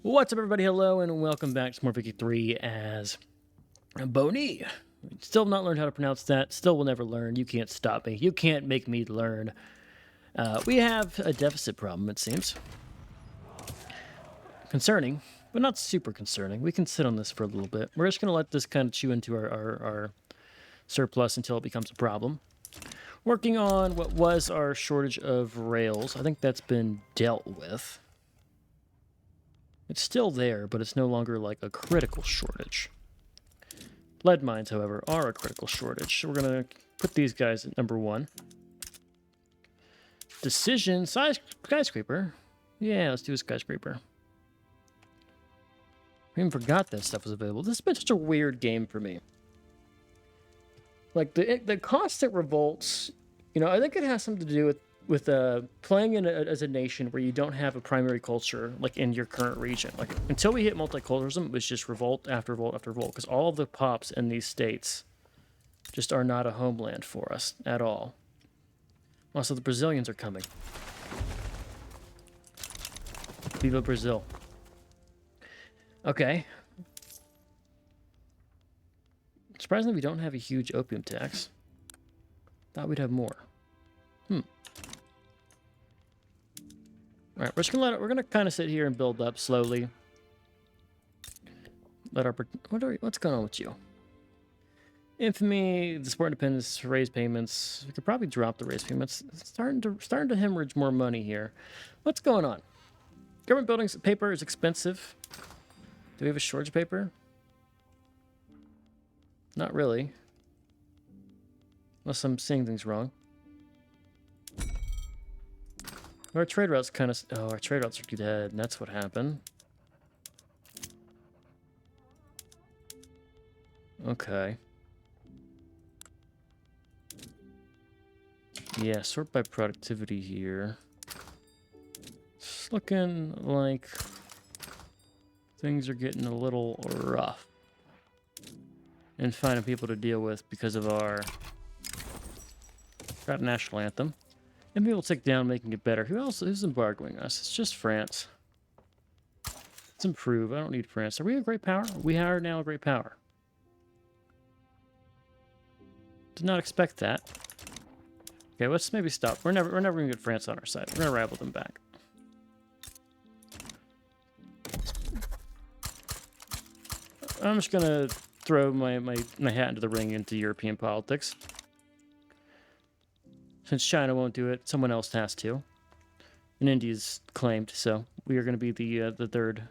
What's up, everybody? Hello, and welcome back to more Vicky 3 as Boni. Still not learned how to pronounce that. Still will never learn. You can't stop me. You can't make me learn. We have a deficit problem, it seems. Concerning, but not super concerning. We can sit on this for a little bit. We're just going to let this kind of chew into our surplus until it becomes a problem. Working on what was our shortage of rails. I think that's been dealt with. It's still there, but it's no longer like a critical shortage. Lead mines, however, are a critical shortage. So we're going to put these guys at number 1. Decision, skyscraper. Yeah, let's do a skyscraper. I even forgot that stuff was available. This has been such a weird game for me. Like, the constant revolts, you know, I think it has something to do with playing as a nation where you don't have a primary culture, like in your current region. Like, until we hit multiculturalism, it was just revolt after revolt after revolt, because all of the pops in these states just are not a homeland for us at all. Also, the Brazilians are coming. Viva Brazil. Okay. Surprisingly, we don't have a huge opium tax. Thought we'd have more. All right, we're just gonna we're gonna kind of sit here and build up slowly. Let our what's going on with you? Infamy, the support independence, raise payments. We could probably drop the raise payments. It's starting to hemorrhage more money here. What's going on? Government buildings paper is expensive. Do we have a shortage of paper? Not really. Unless I'm seeing things wrong. Our trade routes kind of... Oh, our trade routes are dead, and that's what happened. Okay. Yeah, sort by productivity here. It's looking like things are getting a little rough. And finding people to deal with because of our... Got a national anthem. And people take down, making it better. Who's embargoing us? It's just France. Let's improve. I don't need France. Are we a great power? We are now a great power. Did not expect that. Okay, let's maybe stop. We're never gonna get France on our side. We're gonna rival them back. I'm just gonna throw my hat into the ring into European politics. Since China won't do it, someone else has to. And India's claimed, so we are going to be the third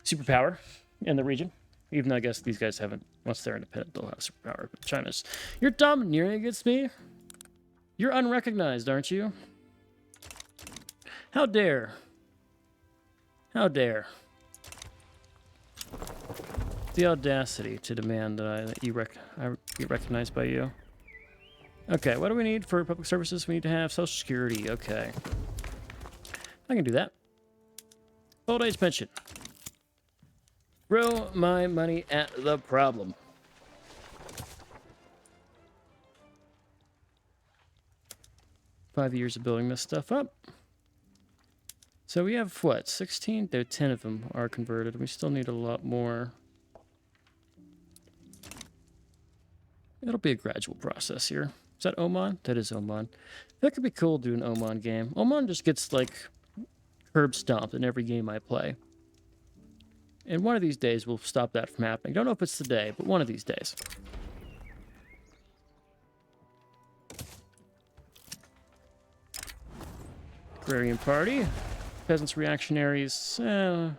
superpower in the region. Even though I guess these guys haven't, once they're independent, they'll have superpower. But China's... You're domineering against me? You're unrecognized, aren't you? How dare? How dare? The audacity to demand that I get recognized by you. Okay, what do we need for public services? We need to have Social Security. Okay. I can do that. Old age pension. Throw my money at the problem. Five years of building this stuff up. So we have, what, 16? Though 10 of them are converted. We still need a lot more. It'll be a gradual process here. Is that Oman? That is Oman. That could be cool to do an Oman game. Oman just gets, like, curb stomped in every game I play. And one of these days we'll stop that from happening. Don't know if it's today, but one of these days. Agrarian Party. Peasants Reactionaries. We'll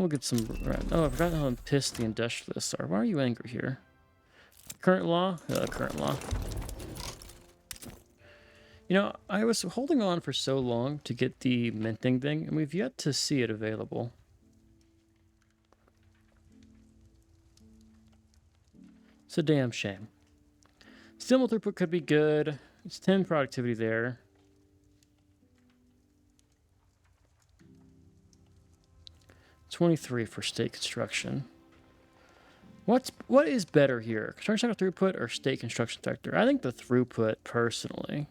get some... Oh, I forgot how pissed the industrialists are. Why are you angry here? Current law? Current law. You know, I was holding on for so long to get the minting thing, and we've yet to see it available. It's a damn shame. Steel mill throughput could be good. It's 10 productivity there. $23 for state construction. What is better here? Construction throughput or state construction sector? I think the throughput, personally.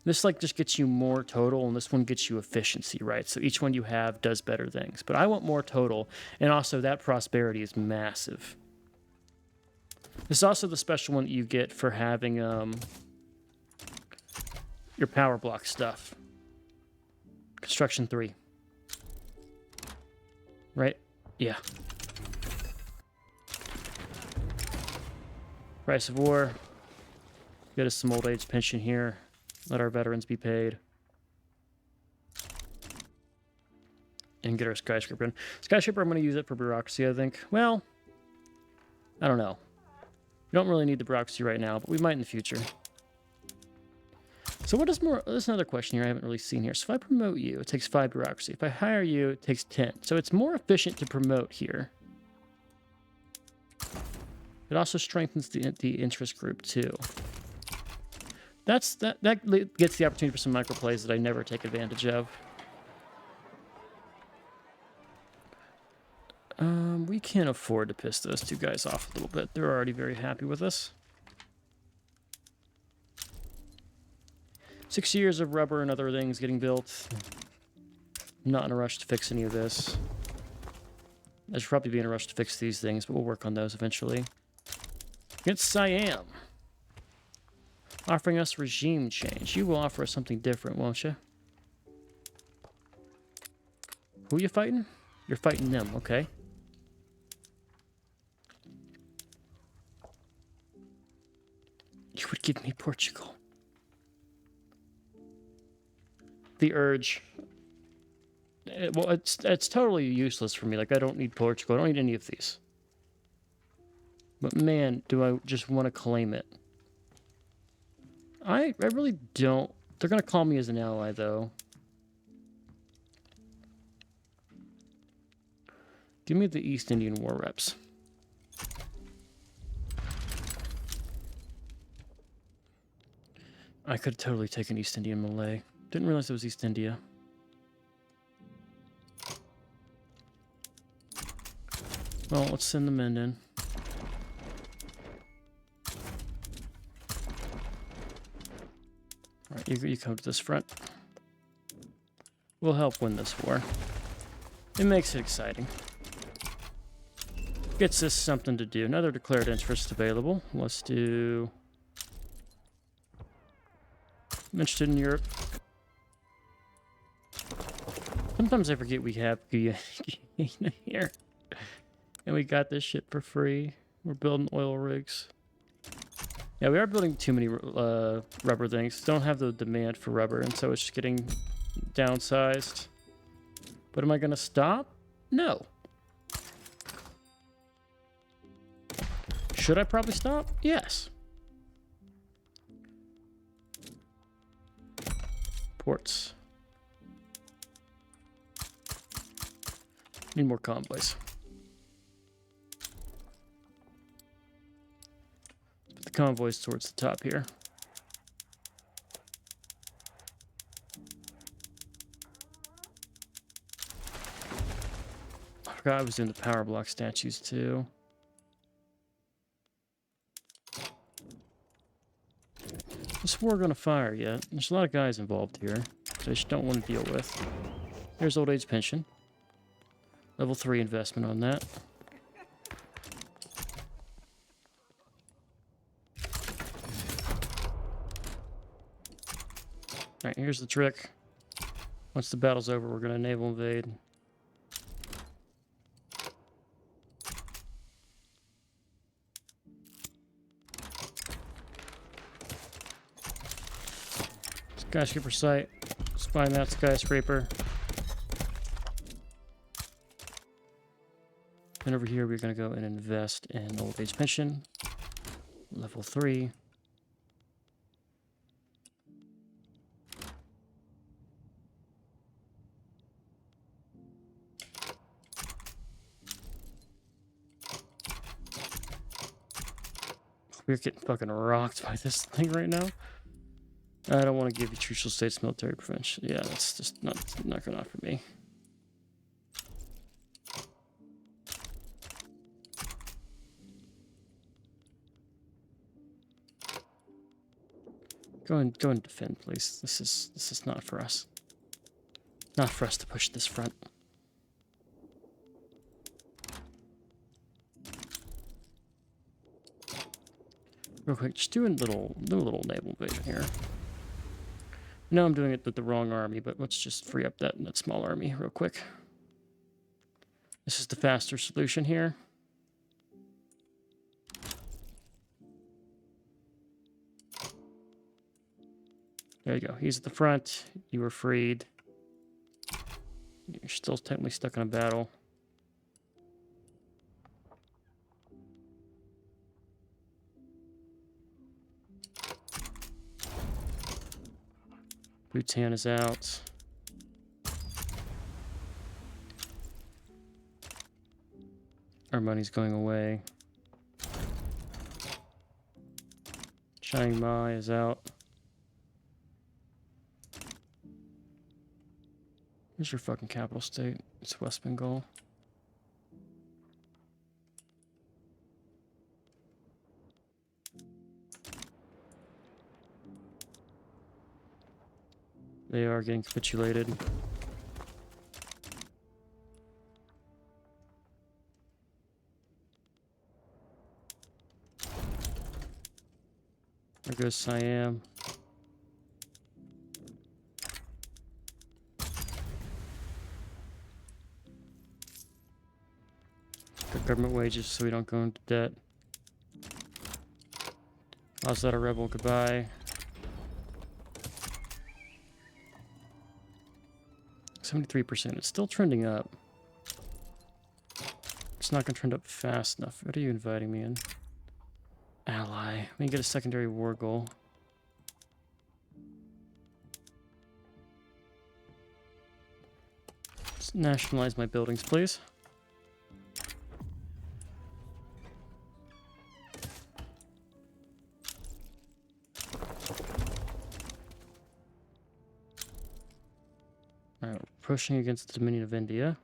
This like just gets you more total, and this one gets you efficiency, right? So each one you have does better things. But I want more total, and also that prosperity is massive. This is also the special one that you get for having your power block stuff. Construction 3. Right? Yeah. Price of war. Get us some old age pension here. Let our veterans be paid. And get our skyscraper in. Skyscraper, I'm going to use it for bureaucracy, I think. Well, I don't know. We don't really need the bureaucracy right now, but we might in the future. So what is more... There's another question here I haven't really seen here. So if I promote you, it takes 5 bureaucracy. If I hire you, it takes 10. So it's more efficient to promote here. It also strengthens the interest group, too. That gets the opportunity for some microplays that I never take advantage of. We can't afford to piss those 2 guys off a little bit. They're already very happy with us. 6 years of rubber and other things getting built. I'm not in a rush to fix any of this. I should probably be in a rush to fix these things, but we'll work on those eventually. Against Siam. Offering us regime change. You will offer us something different, won't you? Who are you fighting? You're fighting them, okay. You would give me Portugal. The urge. Well, it's totally useless for me. Like, I don't need Portugal. I don't need any of these. But man, do I just want to claim it. I really don't. They're going to call me as an ally, though. Give me the East Indian War reps. I could have totally taken East India and Malay. Didn't realize it was East India. Well, let's send the men in. Alright, you come to this front. We'll help win this war. It makes it exciting. Gets us something to do. Another declared interest available. Let's do... I'm interested in Europe. Sometimes I forget we have Guyana here. And we got this shit for free. We're building oil rigs. Yeah, we are building too many rubber things. Don't have the demand for rubber, and so it's just getting downsized. But am I going to stop? No. Should I probably stop? Yes. Ports. Need more convoys. Put the convoys towards the top here. I forgot I was doing the power block statues too. This war gonna fire yet? There's a lot of guys involved here, which I just don't want to deal with. There's old age pension. Level 3 investment on that. Alright, here's the trick. Once the battle's over, we're gonna naval invade. Skyscraper site. Spy that skyscraper. And over here, we're going to go and invest in old age pension. Level 3. We're getting fucking rocked by this thing right now. I don't want to give you Trucial States military prevention. Yeah, that's just not going to offer me. Go and defend, please. This is not for us. Not for us to push this front. Real quick, just do a little naval invasion here. I know I'm doing it with the wrong army, but let's just free up that small army real quick. This is the faster solution here. There you go. He's at the front. You were freed. You're still technically stuck in a battle. Bhutan is out. Our money's going away. Chiang Mai is out. Where's your fucking capital state? It's West Bengal. They are getting capitulated. There goes Siam. Got government wages so we don't go into debt. How's that a rebel? Goodbye. 73%. It's still trending up. It's not going to trend up fast enough. What are you inviting me in? Ally. Let me get a secondary war goal. Let's nationalize my buildings, please. Alright, we're pushing against the Dominion of India.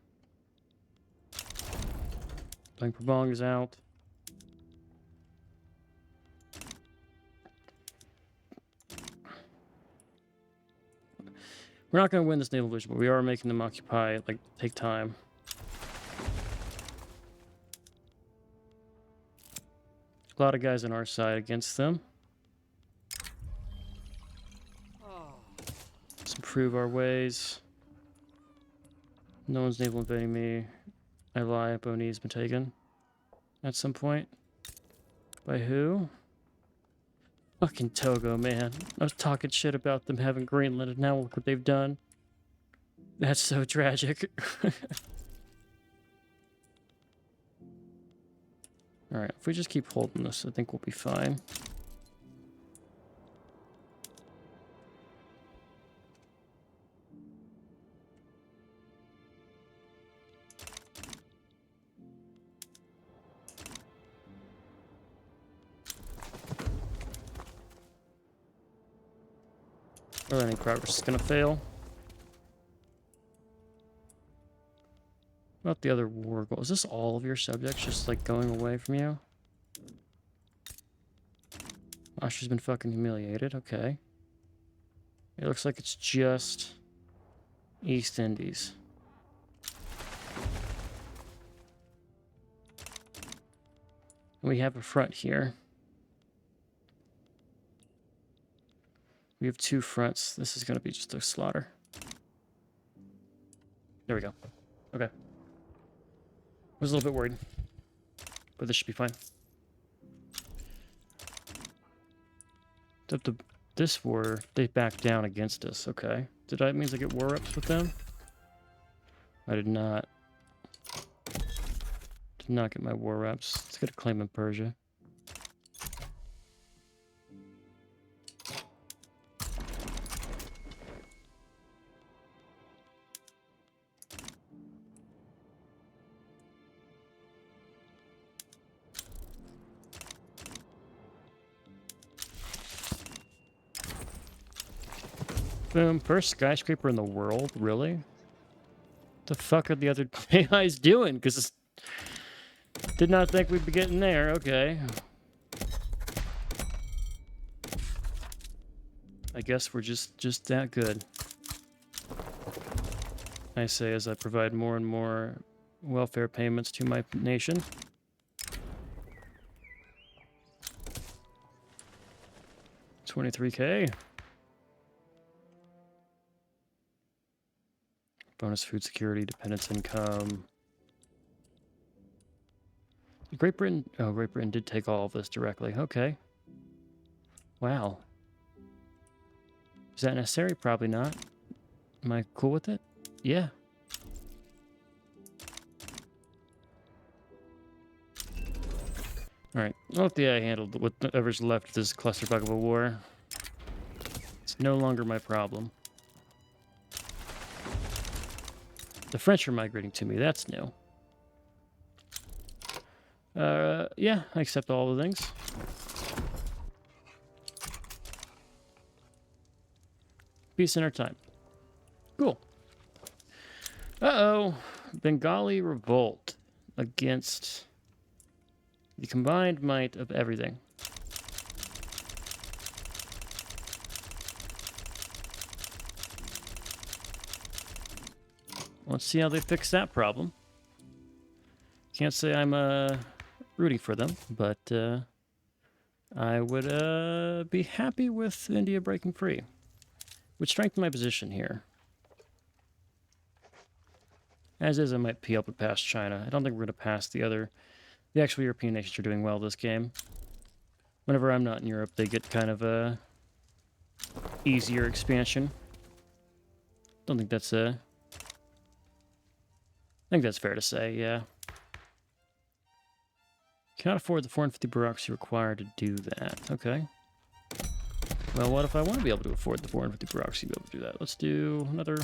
Bang Prabang is out. We're not going to win this naval invasion, but we are making them occupy, like, take time. A lot of guys on our side against them. Let's improve our ways. No one's naval invading me. I lie, Bonny has been taken. At some point. By who? Fucking Togo, man. I was talking shit about them having Greenland, and now look what they've done. That's so tragic. Alright, if we just keep holding this, I think we'll be fine. Or any progress is gonna fail. What about the other war goal? Is this all of your subjects just like going away from you? Austria's been fucking humiliated. Okay. It looks like it's just East Indies. We have a front here. We have two fronts. This is going to be just a slaughter. There we go. Okay. I was a little bit worried, but this should be fine. This war, they backed down against us. Okay. Did that mean I get war reps with them? I did not. Did not get my war reps. Let's get a claim in Persia. Boom. First skyscraper in the world? Really? What the fuck are the other AIs doing? Because did not think we'd be getting there. Okay. I guess we're just that good. I say as I provide more and more welfare payments to my nation. $23K. Bonus food security, dependence income. Great Britain. Oh, Great Britain did take all of this directly. Okay. Wow. Is that necessary? Probably not. Am I cool with it? Yeah. Alright. Well, I handled whatever's left of this clusterfuck of a war. It's no longer my problem. The French are migrating to me. That's new. Yeah, I accept all the things. Peace in our time. Cool. Uh-oh. Bengali revolt against the combined might of everything. Let's see how they fix that problem. Can't say I'm rooting for them, but I would be happy with India breaking free. Would strengthen my position here. As is, I might be able to pass China. I don't think we're going to pass the actual European nations are doing well this game. Whenever I'm not in Europe, they get kind of a easier expansion. Don't think that's I think that's fair to say, yeah. Cannot afford the 450 bureaucracy required to do that. Okay. Well, what if I want to be able to afford the 450 bureaucracy to be able to do that? Let's do another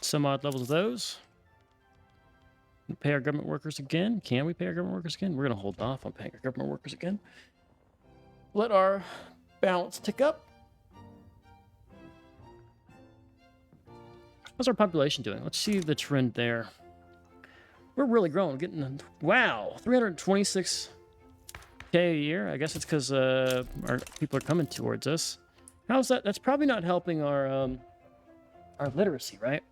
some odd levels of those. Pay our government workers again. Can we pay our government workers again? We're going to hold off on paying our government workers again. Let our balance tick up. How's our population doing? Let's see the trend there. We're really growing. Getting, wow, 326K a year. I guess it's because our people are coming towards us. How's that? That's probably not helping our literacy, right?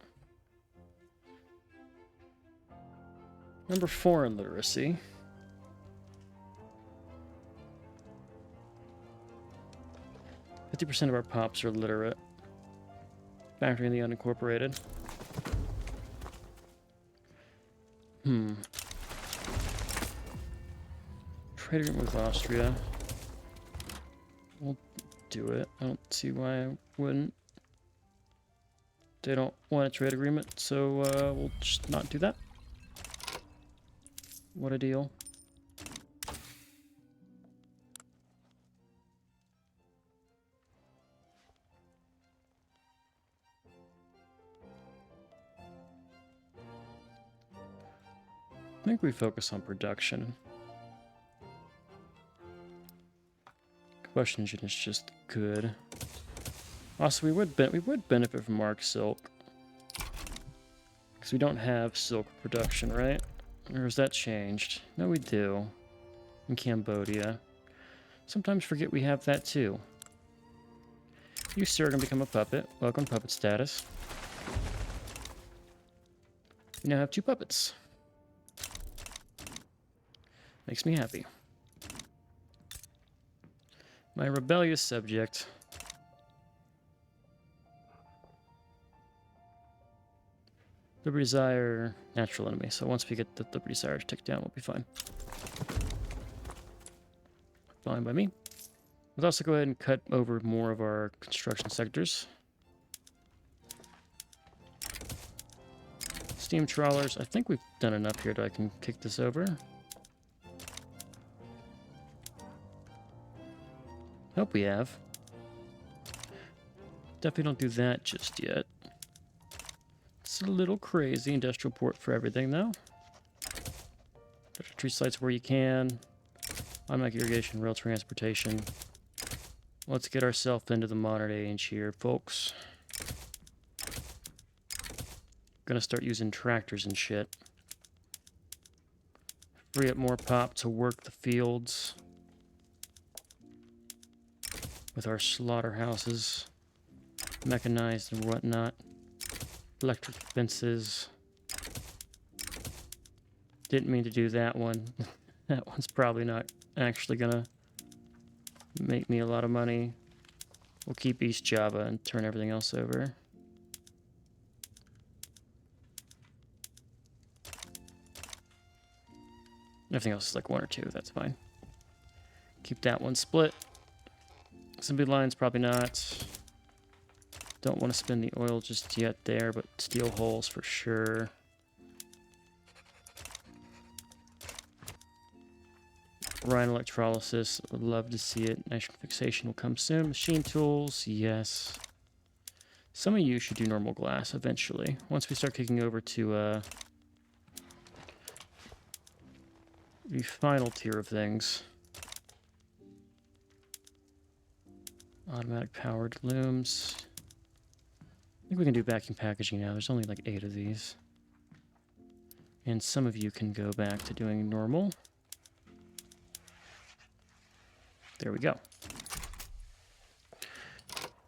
Number 4 in literacy. 50% of our pops are literate. Factoring the unincorporated. Trade agreement with Austria. We'll do it. I don't see why I wouldn't. They don't want a trade agreement, so we'll just not do that. What a deal. I think we focus on production. Combustion engine is just good. Also, we would benefit from Arc Silk. Because we don't have silk production, right? Or has that changed? No, we do. In Cambodia. Sometimes forget we have that too. You, sir, are going to become a puppet. Welcome to puppet status. We now have 2 puppets. Makes me happy. My rebellious subject. Liberty Desire, natural enemy. So once we get the Liberty Desire ticked down, we'll be fine. Fine by me. Let's also go ahead and cut over more of our construction sectors. Steam trawlers. I think we've done enough here that I can kick this over. Hope we have. Definitely don't do that just yet. It's a little crazy. Industrial port for everything, though. Tree sites where you can. Automatic irrigation, rail transportation. Let's get ourselves into the modern age here, folks. Gonna start using tractors and shit. Free up more pop to work the fields. with our slaughterhouses, mechanized and whatnot, electric fences. Didn't mean to do that one. That one's probably not actually gonna make me a lot of money. We'll keep East Java and turn everything else over. Everything else is like 1 or 2, that's fine. Keep that one split. Assembly lines, probably not. Don't want to spend the oil just yet there, but steel holes for sure. Brine electrolysis, would love to see it. Nitrogen fixation will come soon. Machine tools, yes. Some of you should do normal glass eventually. Once we start kicking over to the final tier of things. Automatic powered looms. I think we can do vacuum packaging now. There's only like 8 of these. And some of you can go back to doing normal. There we go.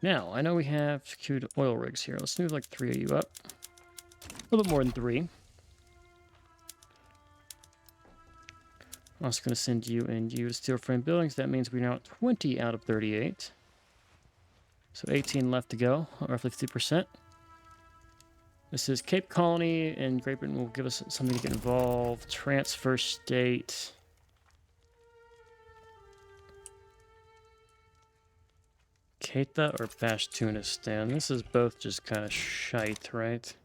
Now, I know we have secured oil rigs here. Let's move like 3 of you up. A little bit more than 3. I'm also going to send you and you to steel frame buildings. That means we're now at 20 out of 38. So 18 left to go, roughly 50%. This is Cape Colony, and Great Britain will give us something to get involved. Transfer state. Keita or Pashtunistan? This is both just kind of shite, right?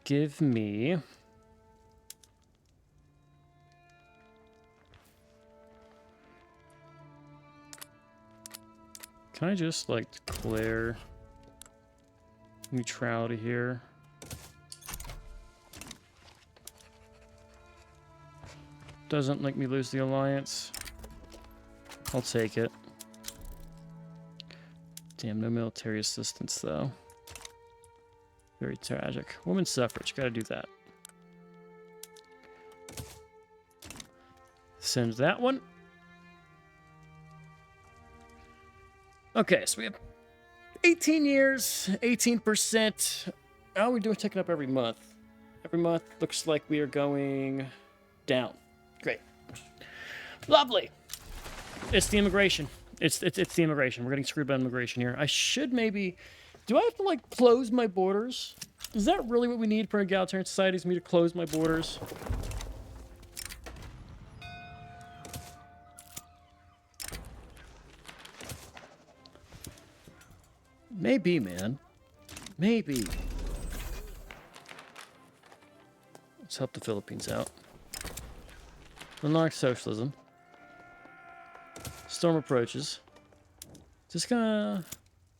Give me... Can I just, like, declare neutrality here? Doesn't make me lose the alliance. I'll take it. Damn, no military assistance, though. Very tragic. Women's suffrage, gotta do that. Send that one. Okay, so we have 18 years, 18%. How are we doing taking up every month? Every month looks like we are going down. Great. Lovely. It's the immigration. It's the immigration. We're getting screwed by immigration here. I should maybe... Do I have to, like, close my borders? Is that really what we need for an egalitarian society, is me to close my borders? Maybe, man. Maybe. Let's help the Philippines out. Unlock socialism. Storm approaches. Just gonna...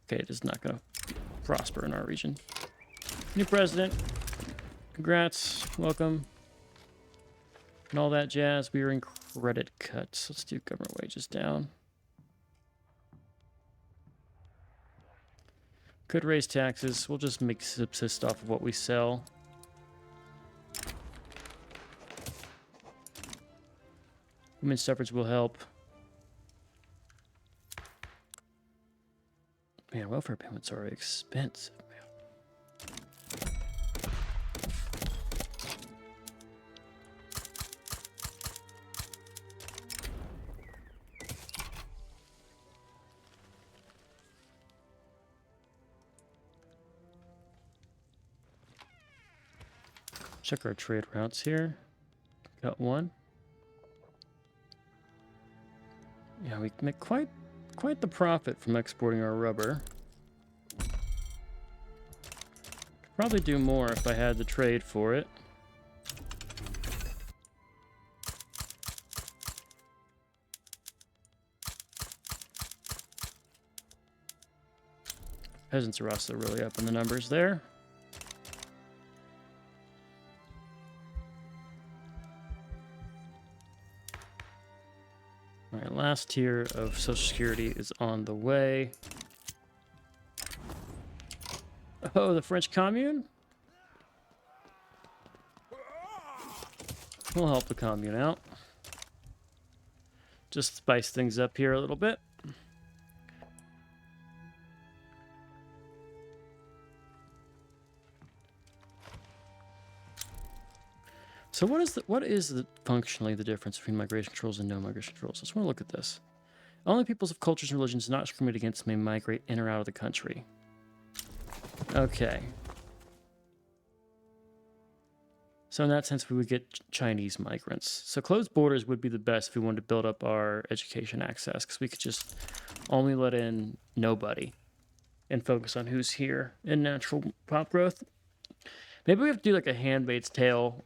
Okay, it is not gonna prosper in our region. New president. Congrats. Welcome. And all that jazz. We are in credit cuts. Let's do government wages down. Could raise taxes. We'll just make subsist off of what we sell. Women's suffrage will help. Man, welfare payments are expensive, man. Check our trade routes here. Got one. Yeah, we make quite the profit from exporting our rubber. Could probably do more if I had the trade for it. Peasants are also really up in the numbers there. All right, last tier of Social Security is on the way. Oh, the French Commune? We'll help the Commune out. just spice things up here a little bit. So what is functionally the difference between migration controls and no migration controls? I just want to look at this. Only peoples of cultures and religions not discriminated against may migrate in or out of the country. Okay. So in that sense, we would get Chinese migrants. So closed borders would be the best if we wanted to build up our education access, because we could just only let in nobody and focus on who's here in natural pop growth. Maybe we have to do like a Handmaid's Tale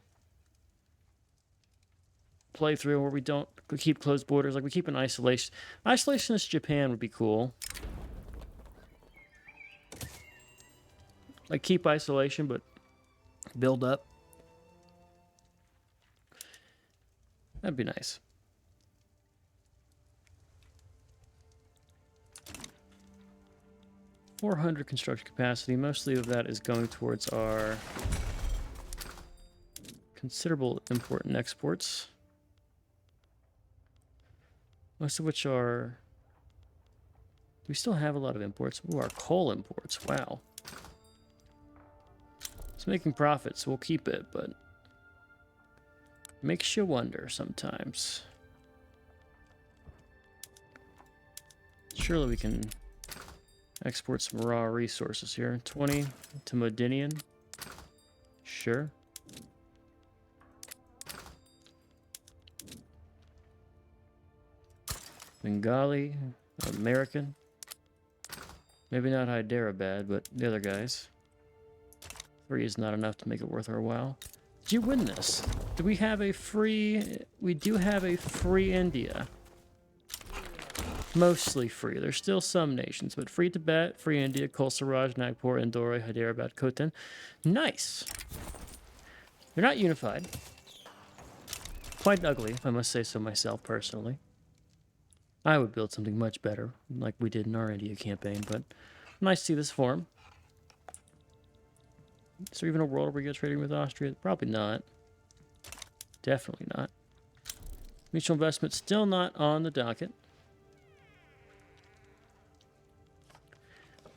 playthrough where we don't keep closed borders, like we keep an isolation. Isolationist Japan would be cool. Like keep isolation, but build up. That'd be nice. $400 construction capacity. Mostly of that is going towards our considerable import and exports. Most of which are... We still have a lot of imports. Ooh, our coal imports. Wow. It's making profits, so we'll keep it, but... Makes you wonder sometimes. Surely we can export some raw resources here. 20 to Modinian. Sure. Bengali. American. Maybe not Hyderabad, but the other guys. 3 is not enough to make it worth our while. Did you win this? Do we have a free... We do have a free India. Mostly free. There's still some nations, but free Tibet, free India, Kolsaraj, Nagpur, Indore, Hyderabad, Khotan. Nice. They're not unified. Quite ugly, if I must say so myself personally. I would build something much better, like we did in our India campaign, but nice to see this form. Is there even a world where we go trading with Austria? Probably not. Definitely not. Mutual investment still not on the docket.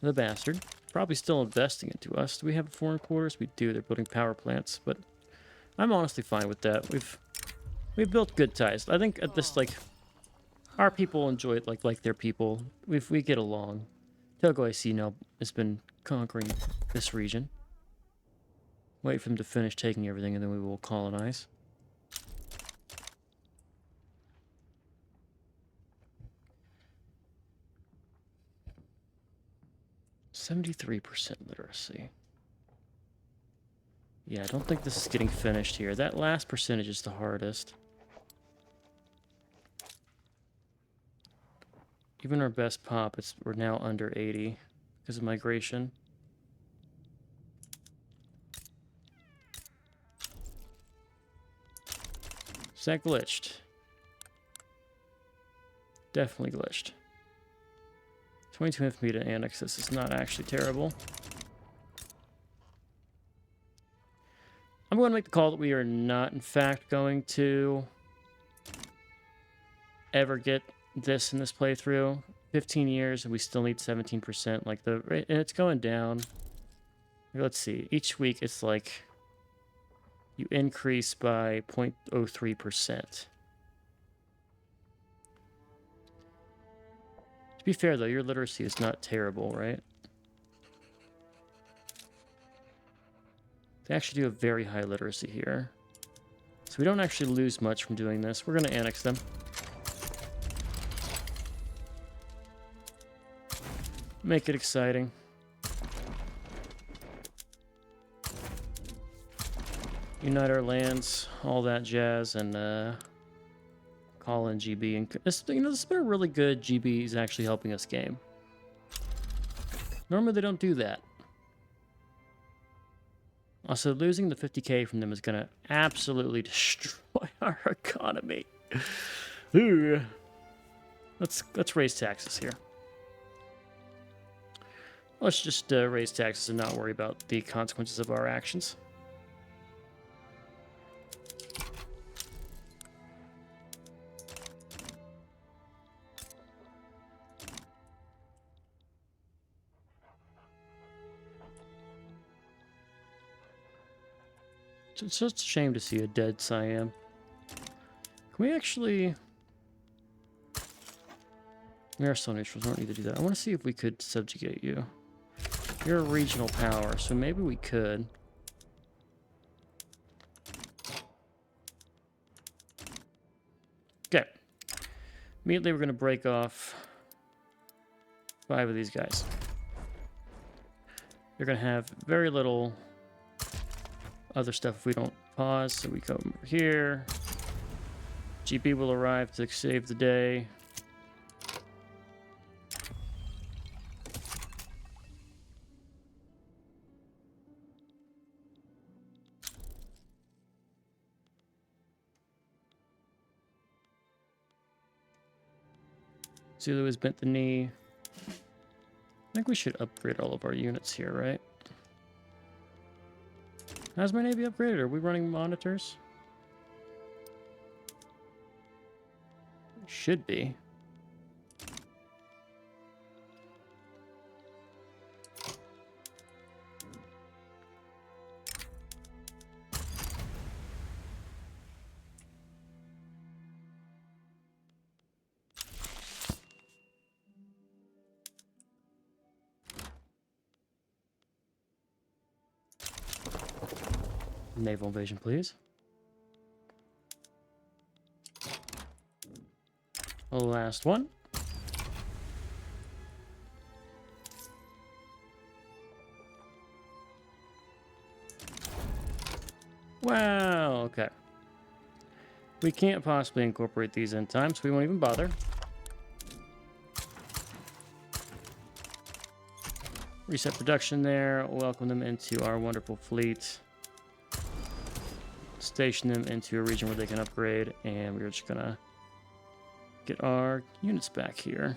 The bastard. Probably still investing into us. Do we have foreign quarters? We do. They're building power plants, but I'm honestly fine with that. We've built good ties. I think at this, like, our people enjoy it like their people. We get along. Togo, I see now, has been conquering this region. Wait for them to finish taking everything, and then we will colonize. %73% literacy. Yeah, I don't think this is getting finished here. That last percentage is the hardest. Even our best pop, we're now under 80 because of migration. Is that glitched? Definitely glitched. 22 minutes for me to annex this is not actually terrible. I'm going to make the call that we are not, in fact, going to ever get this in this playthrough. 15 years and we still need 17%. Like and it's going down. Let's see. Each week it's like you increase by 0.03%. To be fair though, your literacy is not terrible, right? They actually do have very high literacy here. So we don't actually lose much from doing this. We're going to annex them. Make it exciting. Unite our lands, all that jazz, and call in GB. And this has been a really good GB is actually helping us game. Normally they don't do that. Also, losing the 50k from them is going to absolutely destroy our economy. Ooh. Let's raise taxes here. Let's just raise taxes and not worry about the consequences of our actions. It's just a shame to see a dead Siam. Can we actually... We are still neutrals. We don't need to do that. I want to see if we could subjugate you. You're a regional power, so maybe we could. Okay. Immediately we're going to break off 5 of these guys. They're going to have very little other stuff if we don't pause. So we come over here. GP will arrive to save the day. Zulu has bent the knee. I think we should upgrade all of our units here, right? How's my navy upgraded? Are we running monitors? Should be. Naval invasion, please. Last one. Wow, okay. We can't possibly incorporate these in time, so we won't even bother. Reset production there. Welcome them into our wonderful fleet. Station them into a region where they can upgrade, and we're just gonna get our units back here.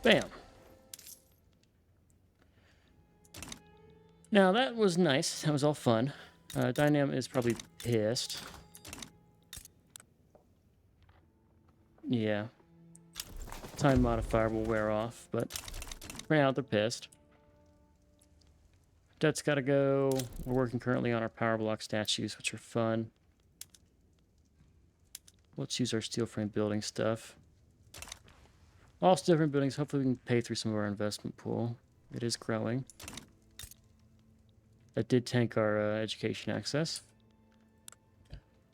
Bam. Now that was nice. That was all fun. Dynam is probably pissed. Yeah. Time modifier will wear off, but for now they're pissed. Debt's got to go. We're working currently on our power block statues, which are fun. Let's use our steel frame building stuff. All steel frame buildings. Hopefully we can pay through some of our investment pool. It is growing. That did tank our education access.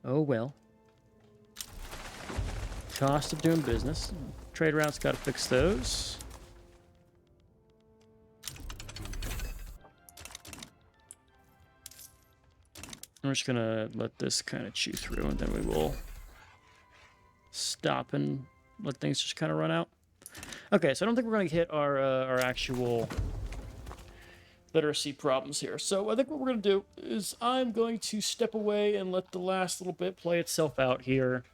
Oh well. Cost of doing business. Trade routes, got to fix those. I'm just gonna let this kind of chew through, and then we will stop and let things just kind of run out. Okay, so I don't think we're gonna hit our actual literacy problems here. So I think what we're gonna do is I'm going to step away and let the last little bit play itself out here.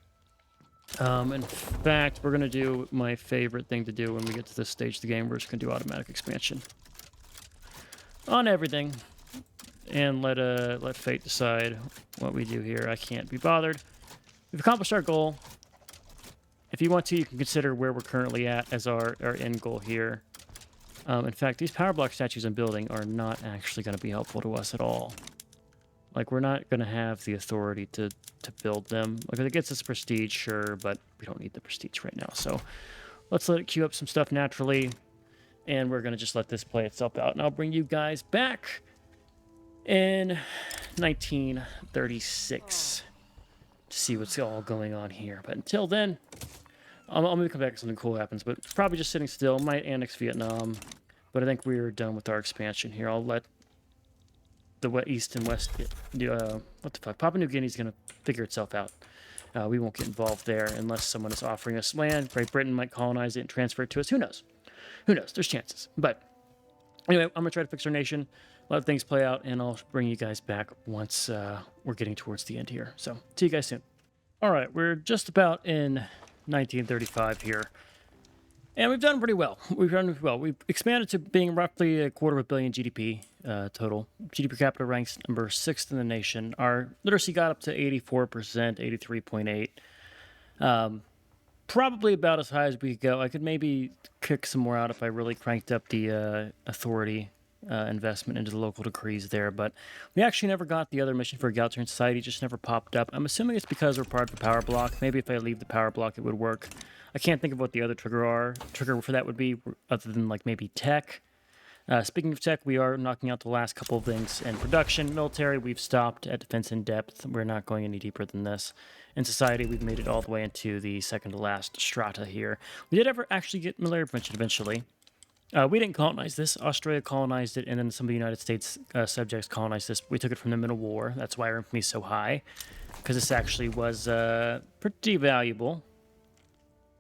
In fact, we're going to do my favorite thing to do when we get to this stage of the game. We're just going to do automatic expansion on everything and let fate decide what we do here. I can't be bothered. We've accomplished our goal. If you want to, you can consider where we're currently at as our end goal here. In fact, these power block statues I'm building are not actually going to be helpful to us at all. Like, we're not going to have the authority to build them. Like, if it gets us prestige, sure, but we don't need the prestige right now. So let's let it queue up some stuff naturally, and we're going to just let this play itself out. And I'll bring you guys back in 1936 to see what's all going on here. But until then, I'm going to come back if something cool happens, but probably just sitting still. Might annex Vietnam, but I think we're done with our expansion here. I'll let the east and west, what the fuck, Papua New Guinea is going to figure itself out. We won't get involved there unless someone is offering us land. Great Britain might colonize it and transfer it to us. Who knows? Who knows? There's chances. But anyway, I'm going to try to fix our nation, let things play out, and I'll bring you guys back once we're getting towards the end here. So see you guys soon. All right, we're just about in 1935 here. And we've done pretty well. We've expanded to being roughly $250 million GDP. total. GDP per capita ranks number 6th in the nation. Our literacy got up to 84%, 83.8. Probably about as high as we could go. I could maybe kick some more out if I really cranked up the authority investment into the local decrees there, but we actually never got the other mission for egalitarian society, just never popped up. I'm assuming it's because we're part of the power block. Maybe if I leave the power block, it would work. I can't think of what the other trigger for that would be, other than like maybe tech. Speaking of tech, we are knocking out the last couple of things in production. Military, we've stopped at defense in depth. We're not going any deeper than this. In society, we've made it all the way into the second to last strata here. We did ever actually get malaria prevention eventually. We didn't colonize this. Australia colonized it, and then some of the United States subjects colonized this. We took it from the Middle War. That's why our infamy is so high, because this actually was pretty valuable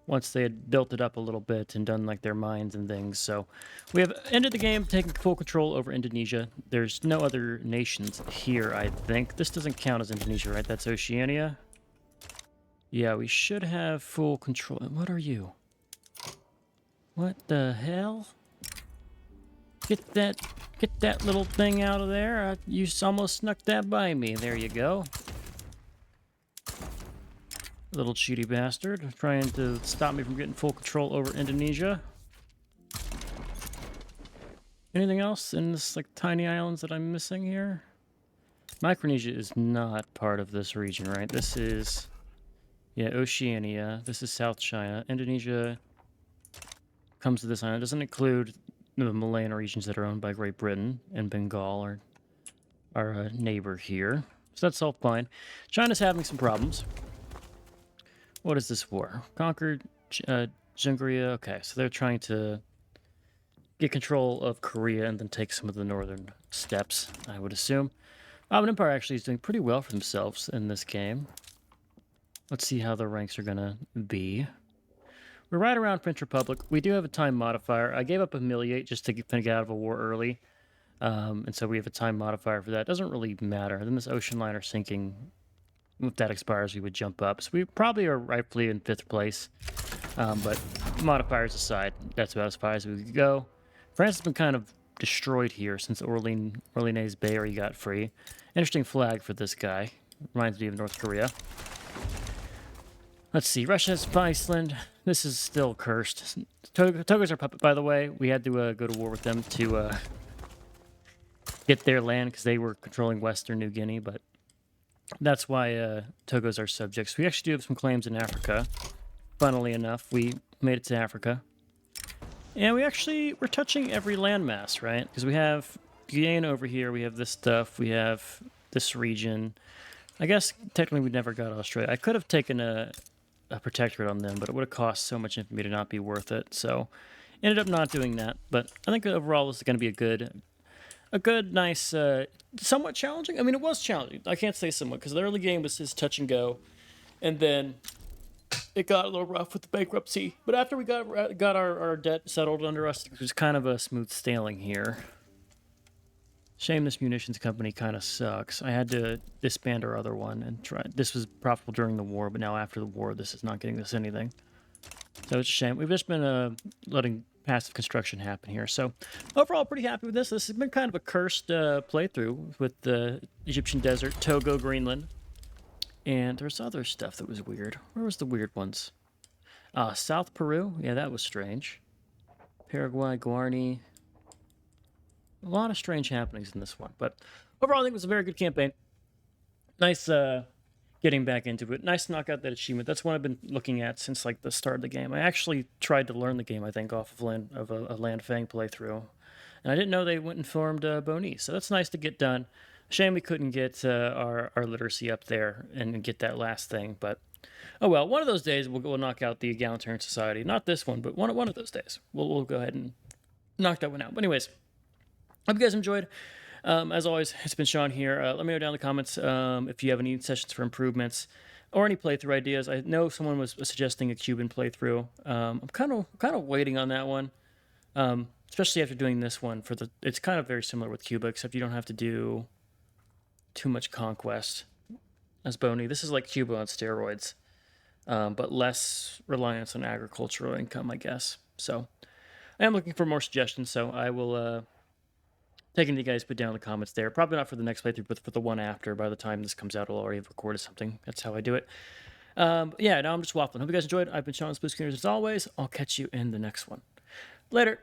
once they had built it up a little bit and done like their mines and things. So we have ended the game, taking full control over Indonesia. There's no other nations here, I think. This doesn't count as Indonesia, right? That's Oceania. Yeah, we should have full control. What are you? What the hell? Get that little thing out of there. You almost snuck that by me. There you go. Little cheaty bastard, trying to stop me from getting full control over Indonesia. Anything else in this like tiny islands that I'm missing here? Micronesia is not part of this region, right? This is, yeah, Oceania. This is South China. Indonesia comes to this island. It doesn't include the Malayan regions that are owned by Great Britain and Bengal, our neighbor here. So that's all fine. China's having some problems. What is this war? Conquered Jungria. Okay, so they're trying to get control of Korea and then take some of the northern steppes, I would assume. Ottoman Empire actually is doing pretty well for themselves in this game. Let's see how the ranks are going to be. We're right around French Republic. We do have a time modifier. I gave up Humiliate just to get out of a war early. And so we have a time modifier for that. It doesn't really matter. Then this ocean liner sinking, if that expires, we would jump up. So we probably are rightfully in 5th place. But modifiers aside, that's about as far as we could go. France has been kind of destroyed here since Orleans Bay already got free. Interesting flag for this guy. Reminds me of North Korea. Let's see. Russia has Iceland. This is still cursed. Togo's our puppet, by the way. We had to go to war with them to get their land because they were controlling Western New Guinea, but that's why Togo's our subjects. We actually do have some claims in Africa. Funnily enough, we made it to Africa. And we're touching every landmass, right? Because we have Guyana over here, we have this stuff, we have this region. I guess technically we never got Australia. I could have taken a protectorate on them, but it would have cost so much infamy to not be worth it. So ended up not doing that. But I think overall this is going to be a good, nice, somewhat challenging. I mean, it was challenging. I can't say somewhat, because the early game was just touch and go. And then it got a little rough with the bankruptcy. But after we got our debt settled under us, it was kind of a smooth sailing here. Shame this munitions company kind of sucks. I had to disband our other one and try. This was profitable during the war, but now after the war, this is not getting us anything. So it's a shame. We've just been letting passive construction happen here. So overall, pretty happy with this. This has been kind of a cursed playthrough with the Egyptian desert, Togo, Greenland. And there's other stuff that was weird. Where was the weird ones? South Peru. Yeah, that was strange. Paraguay, Guarani. A lot of strange happenings in this one. But overall, I think it was a very good campaign. Nice getting back into it. Nice to knock out that achievement. That's one I've been looking at since like the start of the game. I actually tried to learn the game, I think, off of a Lanfang playthrough. And I didn't know they went and formed Boni. So that's nice to get done. Shame we couldn't get our literacy up there and get that last thing. But, oh well, one of those days we'll knock out the egalitarian society. Not this one, but one of those days. We'll go ahead and knock that one out. But anyways, hope you guys enjoyed. As always, it's been Sean here. Let me know down in the comments if you have any suggestions for improvements or any playthrough ideas. I know someone was suggesting a Cuban playthrough. I'm kind of waiting on that one, especially after doing this one. It's kind of very similar with Cuba, except you don't have to do too much conquest as Boni. This is like Cuba on steroids, but less reliance on agricultural income, I guess. So I am looking for more suggestions, so I will taking you guys put down in the comments there. Probably not for the next playthrough, but for the one after. By the time this comes out, I'll already have recorded something. That's how I do it. Yeah, now I'm just waffling. Hope you guys enjoyed. I've been Sean Spookskiners as always. I'll catch you in the next one. Later.